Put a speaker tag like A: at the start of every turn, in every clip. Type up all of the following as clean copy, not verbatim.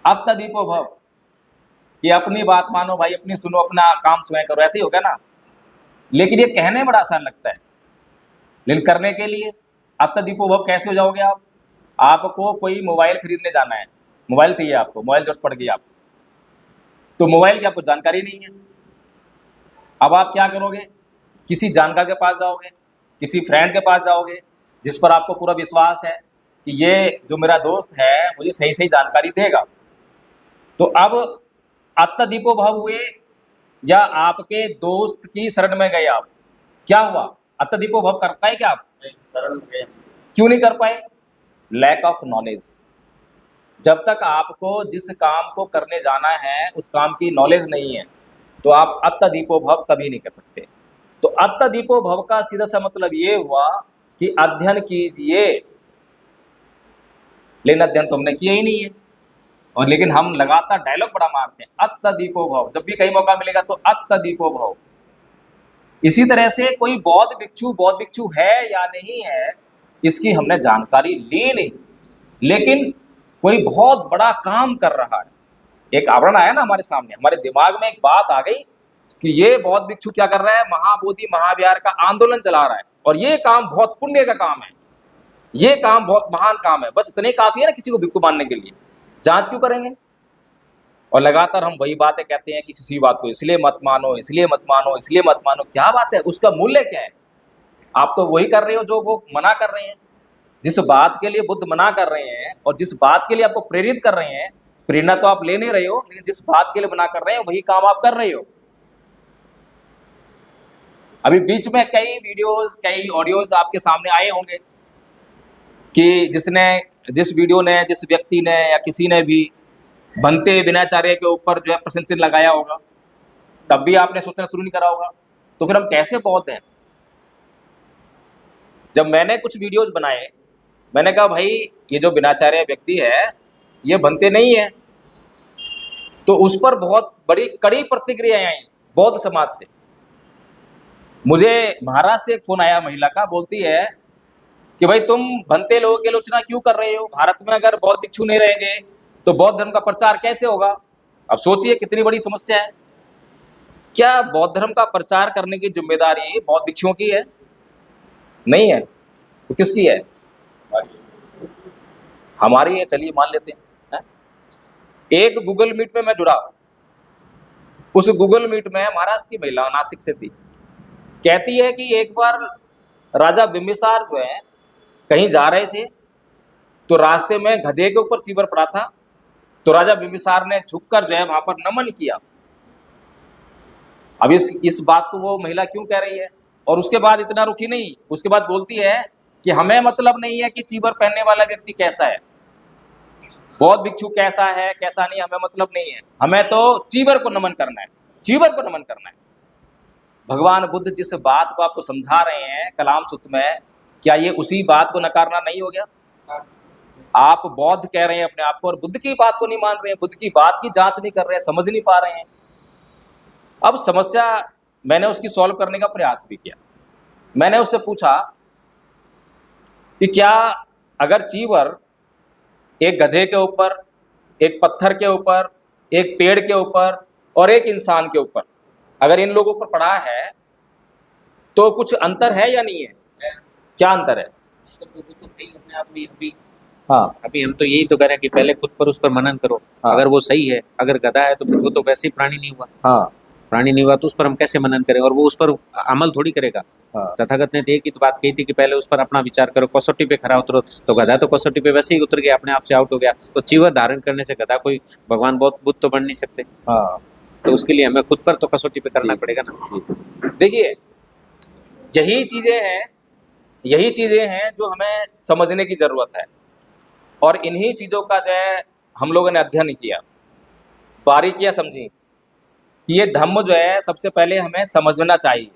A: अत्तदीपो भव, कि अपनी बात मानो भाई, अपनी सुनो, अपना काम स्वयं करो, ऐसे ही होगा ना। लेकिन ये कहने में बड़ा आसान लगता है, लेकिन करने के लिए अत्तदीपो भव कैसे हो जाओगे आप? आपको कोई मोबाइल खरीदने जाना है, मोबाइल चाहिए आपको, मोबाइल जरूरत पड़ गई आपको, तो मोबाइल की आपको जानकारी नहीं है। अब आप क्या करोगे? किसी जानकार के पास जाओगे, किसी फ्रेंड के पास जाओगे, जिस पर आपको पूरा विश्वास है कि ये जो मेरा दोस्त है मुझे सही सही जानकारी देगा। तो अब अत्तदीपो भव हुए, या आपके दोस्त की शरण में गए आप, क्या हुआ? अत्तदीपो भव कर पाए क्या आप? क्यों नहीं कर पाए? Lack of knowledge. जब तक आपको जिस काम को करने जाना है उस काम की नॉलेज नहीं है, तो आप अत्तदीपो भव कभी नहीं कर सकते। तो अत्तदीपो भव का सीधा सा मतलब ये हुआ कि अध्ययन कीजिए, लेकिन अध्ययन तो हमने किया ही नहीं है। और लेकिन हम लगातार डायलॉग बड़ा मारते हैं, अत्तदीपो भव, जब भी कहीं मौका मिलेगा तो अत्तदीपो भव। इसी तरह से कोई बौद्ध भिक्षु है या नहीं है, इसकी हमने जानकारी ली नहीं, लेकिन कोई बहुत बड़ा काम कर रहा है। एक आवरण आया ना हमारे सामने, हमारे दिमाग में एक बात आ गई कि ये बौद्ध भिक्षु क्या कर रहा है, महाबोधि महाविहार का आंदोलन चला रहा है, और ये काम बहुत पुण्य का काम है, ये काम बहुत महान काम है। बस इतने काफी है ना किसी को भिक्षु मानने के लिए। जांच क्यों करेंगे? और लगातार हम वही बातें कहते हैं कि किसी बात को इसलिए मत मानो, इसलिए मत मानो, इसलिए मत मानो। क्या बात है? उसका मूल्य क्या है? आप तो वही कर रहे हो जो वो मना कर रहे हैं। जिस बात के लिए बुद्ध मना कर रहे हैं और जिस बात के लिए आपको प्रेरित कर रहे हैं, प्रेरणा तो आप ले नहीं रहे हो, लेकिन जिस बात के लिए मना कर रहे हैं वही काम आप कर रहे हो। अभी बीच में कई वीडियोस, कई ऑडियोज आपके सामने आए होंगे कि जिस वीडियो ने, जिस व्यक्ति ने या किसी ने भी बनते विनाचार्य के ऊपर जो है प्रश्न चिन्ह लगाया होगा, तब भी आपने सोचना शुरू नहीं करा होगा, तो फिर हम कैसे बौद्ध हैं? जब मैंने कुछ वीडियोस बनाए, मैंने कहा भाई ये जो विनाचार्य व्यक्ति है ये बनते नहीं है, तो उस पर बहुत बड़ी कड़ी प्रतिक्रियाएं आई बौद्ध समाज से। मुझे महाराष्ट्र से एक फोन आया, महिला का, बोलती है कि भाई तुम बनते लोगों की आलोचना क्यों कर रहे हो? भारत में अगर बौद्ध भिक्षु नहीं रहेंगे तो बौद्ध धर्म का प्रचार कैसे होगा? अब सोचिए कितनी बड़ी समस्या है। क्या बौद्ध धर्म का प्रचार करने की जिम्मेदारी बौद्ध भिक्षुओं की है? नहीं है, तो किसकी है? हमारी है। चलिए मान लेते हैं। एक गूगल मीट में मैं जुड़ा, उस गूगल मीट में महाराष्ट्र की महिला नासिक से थी, कहती है कि एक बार राजा बिंबिसार जो है कहीं जा रहे थे, तो रास्ते में गधे के ऊपर चीवर पड़ा था, तो राजा बिंबिसार ने झुककर जो है वहां पर नमन किया। अब इस बात को वो महिला क्यों कह रही है? और उसके बाद इतना रुकी नहीं, उसके बाद बोलती है कि हमें मतलब नहीं है कि चीवर पहनने वाला व्यक्ति कैसा है, बौद्ध भिक्षु कैसा है कैसा नहीं, हमें मतलब नहीं है, हमें तो चीवर को नमन करना है, चीवर को नमन करना है। भगवान बुद्ध जिस बात को आपको समझा रहे हैं कलाम सूत्र में, क्या ये उसी बात को नकारना नहीं हो गया? आप बौद्ध कह रहे हैं अपने आप को और बुद्ध की बात को नहीं मान रहे हैं, बुद्ध की बात की जांच नहीं कर रहे हैं, समझ नहीं पा रहे हैं। अब समस्या मैंने उसकी सॉल्व करने का प्रयास भी किया। मैंने उससे पूछा कि क्या अगर चीवर एक गधे के ऊपर, एक पत्थर के ऊपर, एक पेड़ के ऊपर और एक इंसान के ऊपर, अगर इन लोगों पर पड़ा है तो कुछ अंतर है या नहीं है? क्या अंतर है? हाँ,
B: अभी हम तो यही तो करें कि पहले खुद पर उस पर मनन करो।
A: हाँ।
B: अगर वो सही है, अगर गधा है तो फिर वो तो वैसे ही प्राणी नहीं हुआ।
A: हाँ,
B: प्राणी नहीं हुआ तो उस पर हम कैसे मनन करें? और वो उस पर अमल थोड़ी करेगा।
A: हाँ।
B: तथागत ने तो एक ही तो बात कही थी कि पहले उस पर अपना विचार करो, कसौटी पे खरा उतरो। तो गधा तो कसौटी पे वैसे ही उतर गया, अपने आप से आउट हो गया। तो चीवर धारण करने से गधा कोई भगवान बुद्ध तो बन नहीं सकते।
A: हाँ,
B: तो उसके लिए हमें खुद पर तो कसौटी पे करना पड़ेगा ना।
A: जी। देखिए, यही चीजें हैं जो हमें समझने की जरूरत है, और इन्हीं चीजों का जो है हम लोगों ने अध्ययन किया, बारीकियां समझी कि ये धम्म जो है सबसे पहले हमें समझना चाहिए।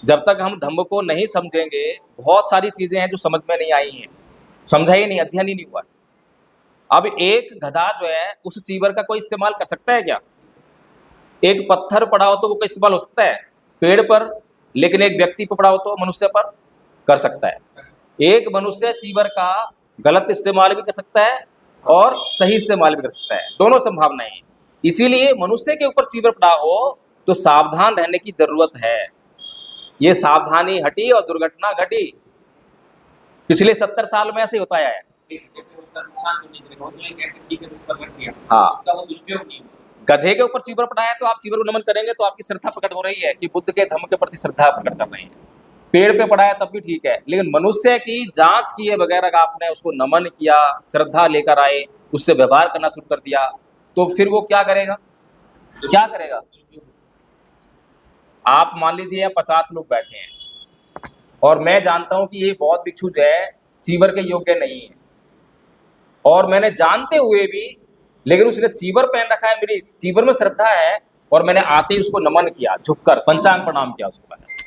A: जब तक हम धम्म को नहीं समझेंगे, बहुत सारी चीजें हैं जो समझ में नहीं आई हैं, समझा ही नहीं, अध्ययन ही नहीं हुआ। अब एक गधा जो है उस चीवर का कोई इस्तेमाल कर सकता है क्या? एक पत्थर पड़ा हो तो वो का इस्तेमाल हो सकता है पेड़ पर, लेकिन एक व्यक्ति पर पड़ा हो तो मनुष्य पर कर सकता है। एक मनुष्य चीवर का गलत इस्तेमाल भी कर सकता है और सही इस्तेमाल भी कर सकता है, दोनों संभावनाएं हैं। इसीलिए मनुष्य के ऊपर चीवर पड़ा हो तो सावधान रहने की जरूरत है। ये सावधानी हटी और दुर्घटना घटी। पिछले 70 साल में ऐसे होता आया है।
B: उसका नुकसान तो नहीं करेगा, वो तो ये कहते हैं ठीक है उस पर रख दिया,
A: हाँ,
B: उसका वो दुरुपयोग नहीं होगा।
A: गधे के ऊपर चीवर पड़ा है तो आप चीवर को नमन करेंगे तो आपकी श्रद्धा प्रकट हो रही है कि बुद्ध के धम्म के प्रति श्रद्धा प्रकट कर रहे हैं। पेड़ पे पड़ा है तब भी ठीक है, लेकिन मनुष्य की जांच किए बगैर अगर आपने उसको नमन किया, श्रद्धा लेकर आए, उससे व्यवहार करना शुरू कर दिया, तो फिर वो क्या करेगा? क्या करेगा? आप मान लीजिए 50 लोग बैठे हैं और मैं जानता हूं कि ये बौद्ध भिक्षु जो है चीवर के योग्य नहीं है, और मैंने जानते हुए भी, लेकिन उसने चीवर पहन रखा है, मेरी चीवर में श्रद्धा है, और मैंने आते ही उसको नमन किया, झुककर पंचांग प्रणाम किया उसको मैंने,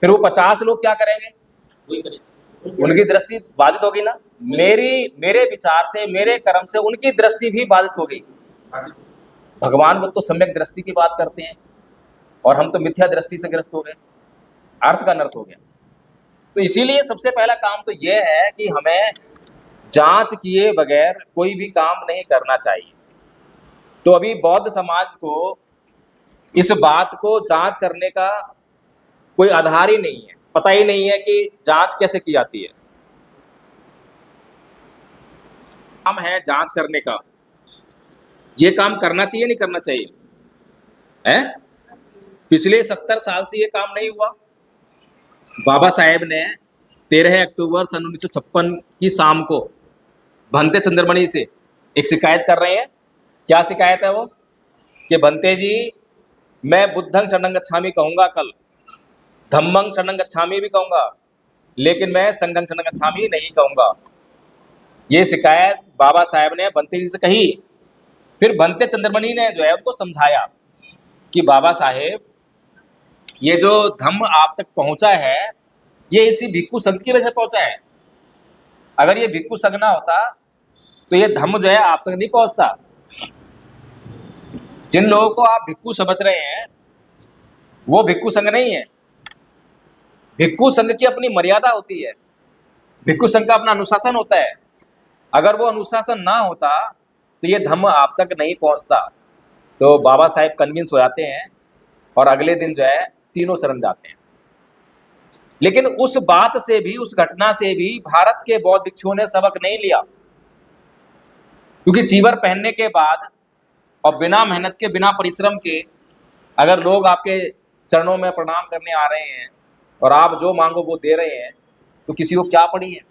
A: फिर वो 50 लोग क्या करेंगे?
B: वही करेगा,
A: उनकी दृष्टि बाधित होगी ना। मेरे विचार से, मेरे कर्म से उनकी दृष्टि भी बाधित होगी। भगवान वो तो सम्यक दृष्टि की बात करते हैं और हम तो मिथ्या दृष्टि से ग्रस्त हो गए, अर्थ का अनर्थ हो गया। तो इसीलिए सबसे पहला काम तो यह है कि हमें जांच किए बगैर कोई भी काम नहीं करना चाहिए। तो अभी बौद्ध समाज को इस बात को जांच करने का कोई आधार ही नहीं है, पता ही नहीं है कि जांच कैसे की जाती है। काम है जांच करने का, ये काम करना चाहिए नहीं करना चाहिए है? पिछले 70 साल से ये काम नहीं हुआ। बाबा साहेब ने 13 अक्टूबर सन 1956 की शाम को भंते चंद्रमणि से एक शिकायत कर रहे हैं। क्या शिकायत है वो? कि भंते जी, मैं बुद्धं शरणं गच्छामि कहूंगा, कल धम्मं शरणं गच्छामि भी कहूंगा, लेकिन मैं संघं शरणं गच्छामि नहीं कहूंगा। ये शिकायत बाबा साहेब ने भंते जी से कही। फिर भंते चंद्रमणि ने जो है उनको समझाया कि बाबा साहेब, ये जो धम्म आप तक पहुंचा है ये इसी भिक्खु संघ की वजह से पहुंचा है। अगर ये भिक्खु संघ ना होता तो ये धम्म जो है आप तक नहीं पहुंचता। जिन लोगों को आप भिक्खु समझ रहे हैं वो भिक्खु संघ नहीं है। भिक्खु संघ की अपनी मर्यादा होती है, भिक्खु संघ का अपना अनुशासन होता है। अगर वो अनुशासन ना होता तो ये धम्म आप तक नहीं पहुंचता। तो बाबा साहेब कन्विंस हो जाते हैं और अगले दिन जो है तीनों शरण जाते हैं। लेकिन उस बात से भी, उस घटना से भी भारत के बौद्ध भिक्षुओं ने सबक नहीं लिया, क्योंकि चीवर पहनने के बाद और बिना मेहनत के, बिना परिश्रम के अगर लोग आपके चरणों में प्रणाम करने आ रहे हैं और आप जो मांगो वो दे रहे हैं, तो किसी को क्या पड़ी है?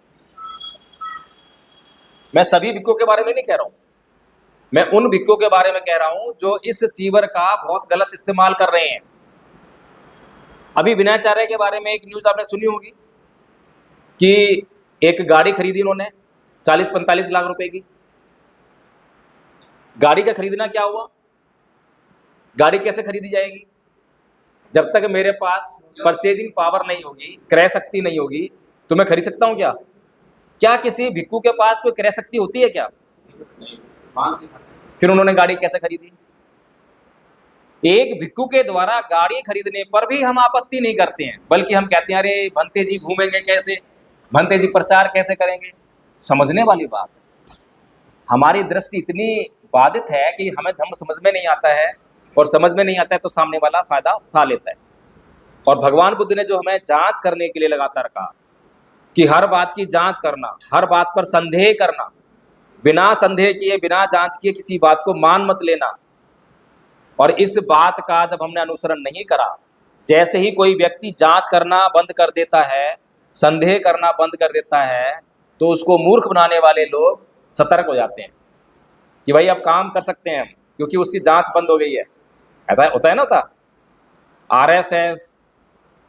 A: मैं सभी भिक्षुओं के बारे में नहीं कह रहा हूं, मैं उन भिक्षुओं के बारे में कह रहा हूं जो इस चीवर का बहुत गलत इस्तेमाल कर रहे हैं। अभी विनयाचार्य के बारे में एक न्यूज आपने सुनी होगी कि एक गाड़ी खरीदी उन्होंने 40-45 लाख रुपए की। गाड़ी का खरीदना क्या हुआ? गाड़ी कैसे खरीदी जाएगी? जब तक मेरे पास परचेजिंग पावर नहीं होगी, क्रय शक्ति नहीं होगी, तो मैं खरीद सकता हूं क्या? क्या किसी भिक्खु के पास कोई क्रय शक्ति होती है क्या? फिर उन्होंने गाड़ी कैसे खरीदी? एक भिक्खु के द्वारा गाड़ी खरीदने पर भी हम आपत्ति नहीं करते हैं, बल्कि हम कहते हैं अरे भंते जी घूमेंगे कैसे, भंते जी प्रचार कैसे करेंगे। समझने वाली बात है, हमारी दृष्टि इतनी बाधित है कि हमें धम्म समझ में नहीं आता है, और समझ में नहीं आता है तो सामने वाला फायदा उठा लेता है। और भगवान बुद्ध ने जो हमें जांच करने के लिए लगातार कहा कि हर बात की जांच करना, हर बात पर संदेह करना, बिना संदेह किए, बिना जांच किए किसी बात को मान मत लेना। और इस बात का जब हमने अनुसरण नहीं करा, जैसे ही कोई व्यक्ति जांच करना बंद कर देता है, संदेह करना बंद कर देता है, तो उसको मूर्ख बनाने वाले लोग सतर्क हो जाते हैं कि भाई अब काम कर सकते हैं हम, क्योंकि उसकी जांच बंद हो गई है। ऐसा होता है ना, होता आरएसएस,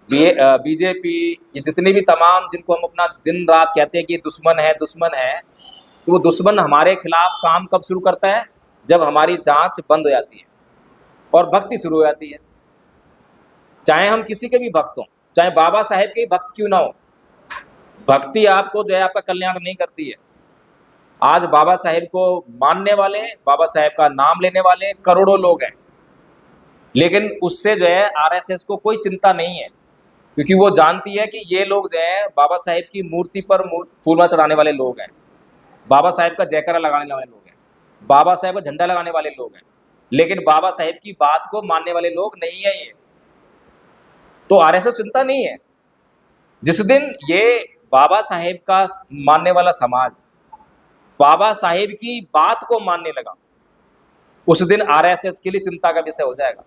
A: बीजेपी, ये जितने भी तमाम जिनको हम अपना दिन रात कहते हैं कि दुश्मन है दुश्मन है, तो वो दुश्मन हमारे खिलाफ काम कब शुरू करता है? जब हमारी जांच बंद हो जाती है और भक्ति शुरू हो जाती है। चाहे हम किसी के भी भक्त हों, चाहे बाबा साहेब के भक्त क्यों ना हो, भक्ति आपको जो है आपका कल्याण नहीं करती है। आज बाबा साहेब को मानने वाले, बाबा साहेब का नाम लेने वाले करोड़ों लोग हैं, लेकिन उससे जो है आरएसएस को कोई चिंता नहीं है, क्योंकि वो जानती है कि ये लोग जो है बाबा साहेब की मूर्ति पर फूलमाला चढ़ाने वाले लोग हैं। बाबा साहेब का जयकारा लगाने वाले लोग हैं, बाबा साहेब का झंडा लगाने वाले लोग हैं, लेकिन बाबा साहेब की बात को मानने वाले लोग नहीं है ये। तो आरएसएस चिंता नहीं है। जिस दिन ये बाबा साहेब का मानने वाला समाज बाबा साहेब की बात को मानने लगा, उस दिन आरएसएस के लिए चिंता का विषय हो जाएगा।